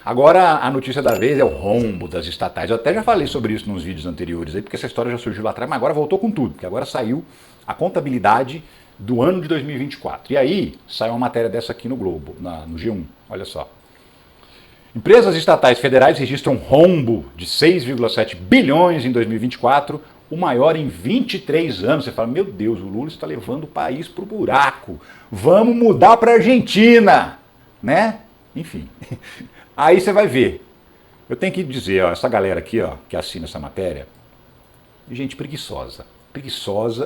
Agora a notícia da vez é o rombo das estatais. Eu até já falei sobre isso nos vídeos anteriores, aí, porque essa história já surgiu lá atrás, mas agora voltou com tudo, porque agora saiu a contabilidade do ano de 2024. E aí saiu uma matéria dessa aqui no Globo, no G1, olha só. Empresas estatais federais registram rombo de 6,7 bilhões em 2024, o maior em 23 anos. Você fala, meu Deus, o Lula está levando o país para o buraco. Vamos mudar para a Argentina, né? Enfim, aí você vai ver. Eu tenho que dizer, ó, essa galera aqui, ó, que assina essa matéria, gente preguiçosa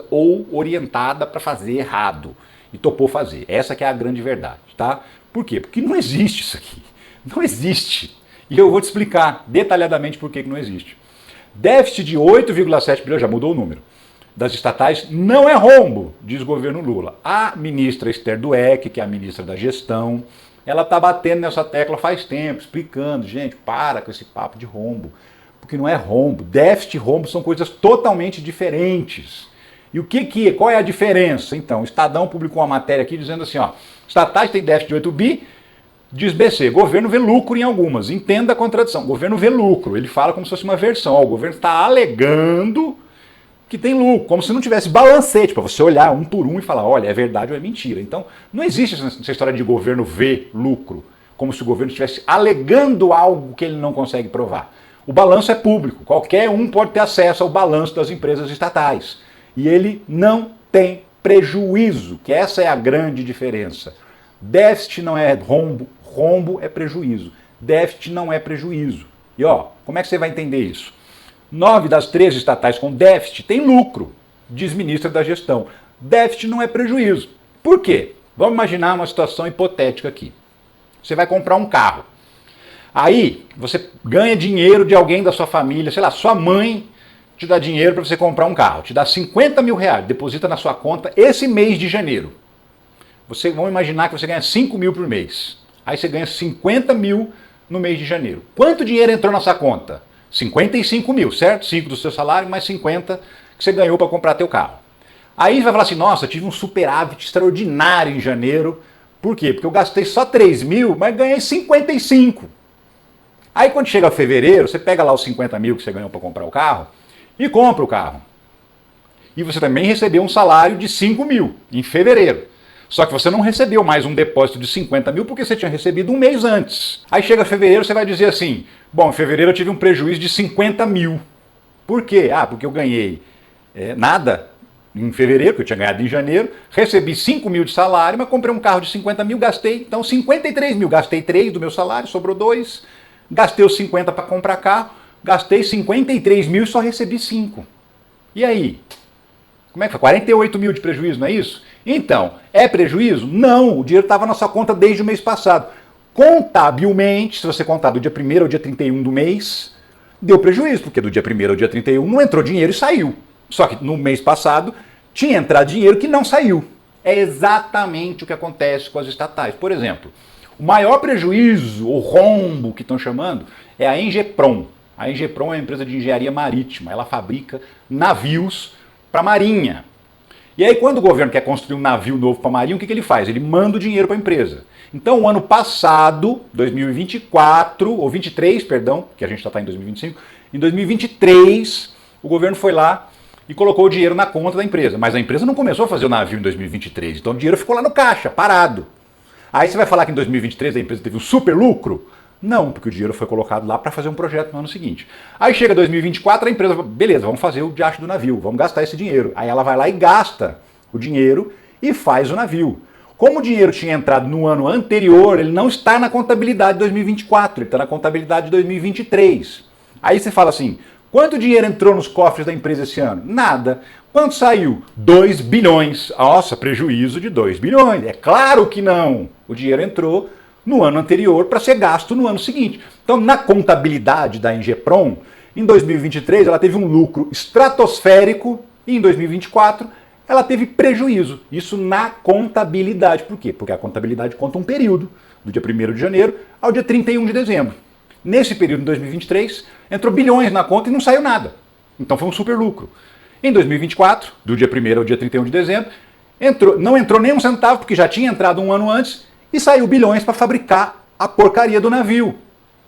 ou orientada para fazer errado e topou fazer. Essa que é a grande verdade, tá? Por quê? Porque não existe isso aqui. Não existe. E eu vou te explicar detalhadamente por que não existe. Déficit de 8,7 bilhões, já mudou o número, das estatais não é rombo, diz o governo Lula. A ministra Esther Dweck, que é a ministra da Gestão, ela está batendo nessa tecla faz tempo, explicando, gente, para com esse papo de rombo. Porque não é rombo. Déficit e rombo são coisas totalmente diferentes. E qual é a diferença? Então, o Estadão publicou uma matéria aqui dizendo assim, ó, estatais têm déficit de 8 bi, diz BC, governo vê lucro em algumas. Entenda a contradição, governo vê lucro. Ele fala como se fosse uma versão. Ó, o governo está alegando que tem lucro, como se não tivesse balancete, para você olhar um por um e falar, olha, é verdade ou é mentira. Então, não existe essa história de governo ver lucro, como se o governo estivesse alegando algo que ele não consegue provar. O balanço é público, qualquer um pode ter acesso ao balanço das empresas estatais. E ele não tem prejuízo, que essa é a grande diferença. Déficit não é rombo, rombo é prejuízo. Déficit não é prejuízo. E ó, como é que você vai entender isso? 9 das 13 estatais com déficit tem lucro, diz ministra da Gestão. Déficit não é prejuízo. Por quê? Vamos imaginar uma situação hipotética aqui. Você vai comprar um carro. Aí você ganha dinheiro de alguém da sua família, sei lá, sua mãe te dá dinheiro para você comprar um carro, te dá 50 mil reais, deposita na sua conta esse mês de janeiro. Vamos imaginar que você ganha 5 mil por mês. Aí você ganha 50 mil no mês de janeiro. Quanto dinheiro entrou na sua conta? 55 mil, certo? 5 do seu salário mais 50 que você ganhou para comprar teu carro. Aí você vai falar assim, nossa, tive um superávit extraordinário em janeiro. Por quê? Porque eu gastei só 3 mil, mas ganhei 55. Aí quando chega fevereiro, você pega lá os 50 mil que você ganhou para comprar o carro e compra o carro. E você também recebeu um salário de 5 mil em fevereiro. Só que você não recebeu mais um depósito de 50 mil porque você tinha recebido um mês antes. Aí chega fevereiro, você vai dizer assim, bom, em fevereiro eu tive um prejuízo de 50 mil. Por quê? Ah, porque eu ganhei nada em fevereiro, que eu tinha ganhado em janeiro, recebi 5 mil de salário, mas comprei um carro de 50 mil, gastei, então 53 mil. Gastei 3 do meu salário, sobrou 2, gastei os 50 para comprar carro, gastei 53 mil e só recebi 5. E aí? Como é que foi? 48 mil de prejuízo, não é isso? Então, é prejuízo? Não, o dinheiro estava na sua conta desde o mês passado. Contabilmente, se você contar do dia 1º ao dia 31 do mês, deu prejuízo, porque do dia 1º ao dia 31 não entrou dinheiro e saiu. Só que no mês passado tinha entrado dinheiro que não saiu. É exatamente o que acontece com as estatais. Por exemplo, o maior prejuízo, ou rombo que estão chamando, é a Engeprom. A Engeprom é uma empresa de engenharia marítima, ela fabrica navios para a marinha. E aí quando o governo quer construir um navio novo para a marinha, o que ele faz? Ele manda o dinheiro para a empresa. Então o ano passado, 2024, ou 23, perdão, que a gente já está em 2025, em 2023 o governo foi lá e colocou o dinheiro na conta da empresa. Mas a empresa não começou a fazer o navio em 2023, então o dinheiro ficou lá no caixa, parado. Aí você vai falar que em 2023 a empresa teve um super lucro? Não, porque o dinheiro foi colocado lá para fazer um projeto no ano seguinte. Aí chega 2024, a empresa fala, beleza, vamos fazer o diacho do navio, vamos gastar esse dinheiro. Aí ela vai lá e gasta o dinheiro e faz o navio. Como o dinheiro tinha entrado no ano anterior, ele não está na contabilidade de 2024, ele está na contabilidade de 2023. Aí você fala assim, quanto dinheiro entrou nos cofres da empresa esse ano? Nada. Quanto saiu? 2 bilhões. Nossa, prejuízo de 2 bilhões. É claro que não. O dinheiro entrou no ano anterior para ser gasto no ano seguinte. Então, na contabilidade da Engeprom, em 2023 ela teve um lucro estratosférico e em 2024 ela teve prejuízo. Isso na contabilidade. Por quê? Porque a contabilidade conta um período, do dia 1º de janeiro ao dia 31 de dezembro. Nesse período, em 2023, entrou bilhões na conta e não saiu nada. Então foi um super lucro. Em 2024, do dia 1º ao dia 31 de dezembro, não entrou nem um centavo, porque já tinha entrado um ano antes, e saiu bilhões para fabricar a porcaria do navio.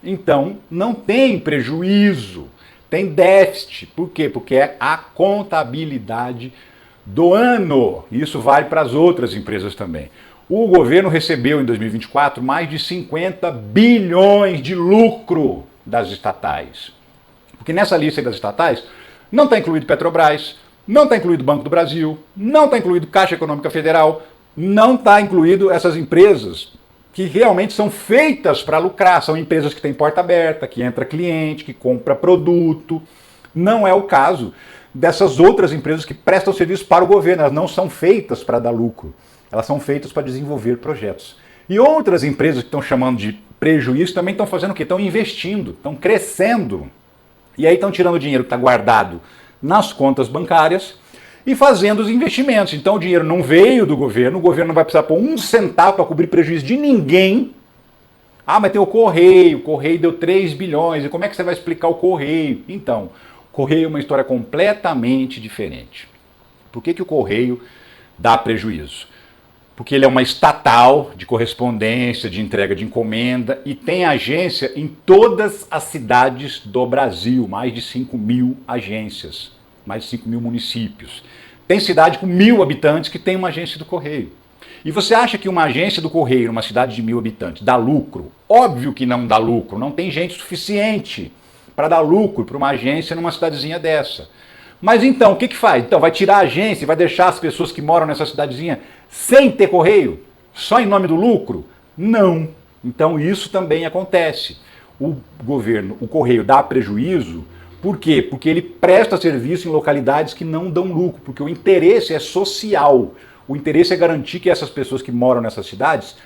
Então, não tem prejuízo, tem déficit. Por quê? Porque é a contabilidade do ano. Isso vale para as outras empresas também. O governo recebeu em 2024 mais de 50 bilhões de lucro das estatais. Porque nessa lista das estatais não está incluído Petrobras, não está incluído Banco do Brasil, não está incluído Caixa Econômica Federal, não está incluído essas empresas que realmente são feitas para lucrar, são empresas que têm porta aberta, que entra cliente, que compra produto. Não é o caso dessas outras empresas que prestam serviço para o governo, elas não são feitas para dar lucro, elas são feitas para desenvolver projetos. E outras empresas que estão chamando de prejuízo também estão fazendo o quê? Estão investindo, estão crescendo. E aí estão tirando o dinheiro que está guardado nas contas bancárias e fazendo os investimentos. Então o dinheiro não veio do governo, o governo não vai precisar pôr um centavo para cobrir prejuízo de ninguém. Ah, mas tem o Correio deu 3 bilhões, e como é que você vai explicar o Correio? Então, o Correio é uma história completamente diferente. Por que o Correio dá prejuízo? Porque ele é uma estatal de correspondência, de entrega de encomenda e tem agência em todas as cidades do Brasil, mais de 5 mil agências, mais de 5 mil municípios. Tem cidade com 1.000 habitantes que tem uma agência do Correio. E você acha que uma agência do Correio, numa cidade de 1.000 habitantes, dá lucro? Óbvio que não dá lucro, não tem gente suficiente para dar lucro para uma agência numa cidadezinha dessa. Mas então, o que faz? Então, vai tirar a agência e vai deixar as pessoas que moram nessa cidadezinha sem ter Correio? Só em nome do lucro? Não. Então, isso também acontece. O governo, o Correio dá prejuízo. Por quê? Porque ele presta serviço em localidades que não dão lucro, porque o interesse é social. O interesse é garantir que essas pessoas que moram nessas cidades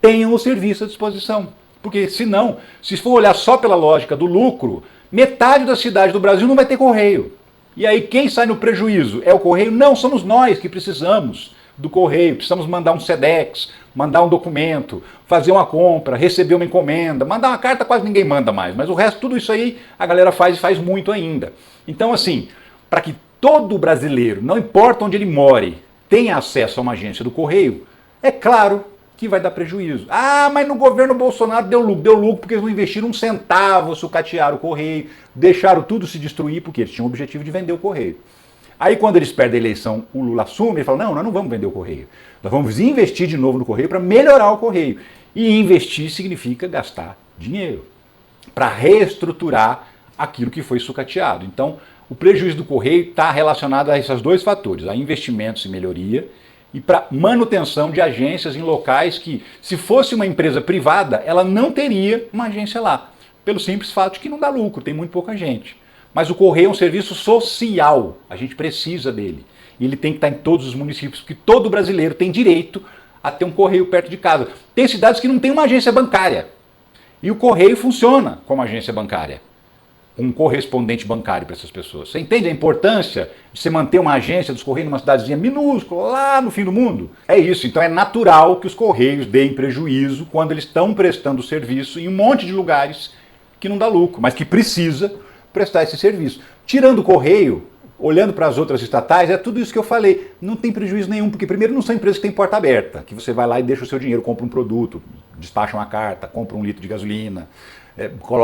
tenham o serviço à disposição. Porque senão, se for olhar só pela lógica do lucro, metade das cidades do Brasil não vai ter Correio. E aí quem sai no prejuízo? É o Correio? Não, somos nós que precisamos do Correio. Precisamos mandar um SEDEX, mandar um documento, fazer uma compra, receber uma encomenda, mandar uma carta quase ninguém manda mais, mas o resto, tudo isso aí a galera faz e faz muito ainda. Então assim, para que todo brasileiro, não importa onde ele more, tenha acesso a uma agência do Correio, é claro que vai dar prejuízo. Ah, mas no governo Bolsonaro deu lucro porque eles não investiram um centavo, sucatearam o Correio, deixaram tudo se destruir porque eles tinham o objetivo de vender o Correio. Aí quando eles perdem a eleição, o Lula assume e fala, não, nós não vamos vender o Correio. Nós vamos investir de novo no Correio para melhorar o Correio. E investir significa gastar dinheiro para reestruturar aquilo que foi sucateado. Então, o prejuízo do Correio está relacionado a esses dois fatores, a investimentos em melhoria e para manutenção de agências em locais que, se fosse uma empresa privada, ela não teria uma agência lá, pelo simples fato de que não dá lucro, tem muito pouca gente. Mas o Correio é um serviço social, a gente precisa dele. E ele tem que estar em todos os municípios, porque todo brasileiro tem direito a ter um Correio perto de casa. Tem cidades que não tem uma agência bancária. E o Correio funciona como agência bancária. Um correspondente bancário para essas pessoas. Você entende a importância de você manter uma agência dos Correios numa cidadezinha minúscula, lá no fim do mundo? É isso, então é natural que os Correios deem prejuízo quando eles estão prestando serviço em um monte de lugares que não dá lucro, mas que precisa prestar esse serviço. Tirando o Correio, olhando para as outras estatais, é tudo isso que eu falei. Não tem prejuízo nenhum, porque primeiro não são empresas que têm porta aberta, que você vai lá e deixa o seu dinheiro, compra um produto, despacha uma carta, compra um litro de gasolina,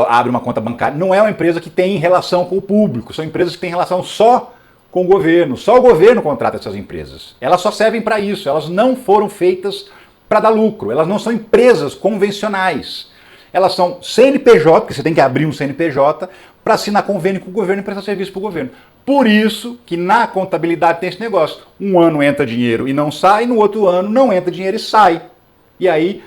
abre uma conta bancária. Não é uma empresa que tem relação com o público, são empresas que têm relação só com o governo. Só o governo contrata essas empresas. Elas só servem para isso, elas não foram feitas para dar lucro, elas não são empresas convencionais. Elas são CNPJ, porque você tem que abrir um CNPJ para assinar convênio com o governo e prestar serviço para o governo. Por isso que na contabilidade tem esse negócio. Um ano entra dinheiro e não sai, no outro ano não entra dinheiro e sai. E aí,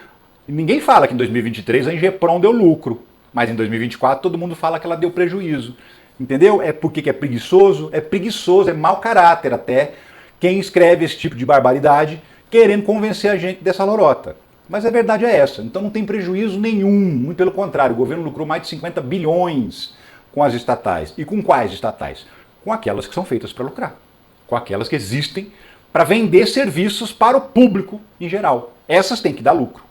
ninguém fala que em 2023 a Ingepron deu lucro, mas em 2024 todo mundo fala que ela deu prejuízo. Entendeu? É porque é preguiçoso, é mau caráter até quem escreve esse tipo de barbaridade querendo convencer a gente dessa lorota. Mas a verdade é essa, então não tem prejuízo nenhum, muito pelo contrário, o governo lucrou mais de 50 bilhões com as estatais. E com quais estatais? Com aquelas que são feitas para lucrar, com aquelas que existem para vender serviços para o público em geral. Essas têm que dar lucro.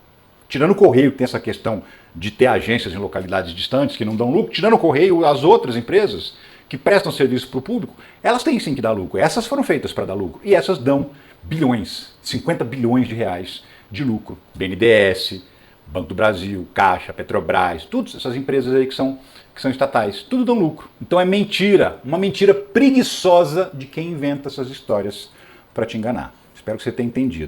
Tirando o Correio, que tem essa questão de ter agências em localidades distantes que não dão lucro, tirando o Correio, as outras empresas que prestam serviço para o público, elas têm sim que dar lucro. Essas foram feitas para dar lucro. E essas dão bilhões, 50 bilhões de reais de lucro. BNDES, Banco do Brasil, Caixa, Petrobras, todas essas empresas aí que são estatais, tudo dão lucro. Então é mentira, uma mentira preguiçosa de quem inventa essas histórias para te enganar. Espero que você tenha entendido.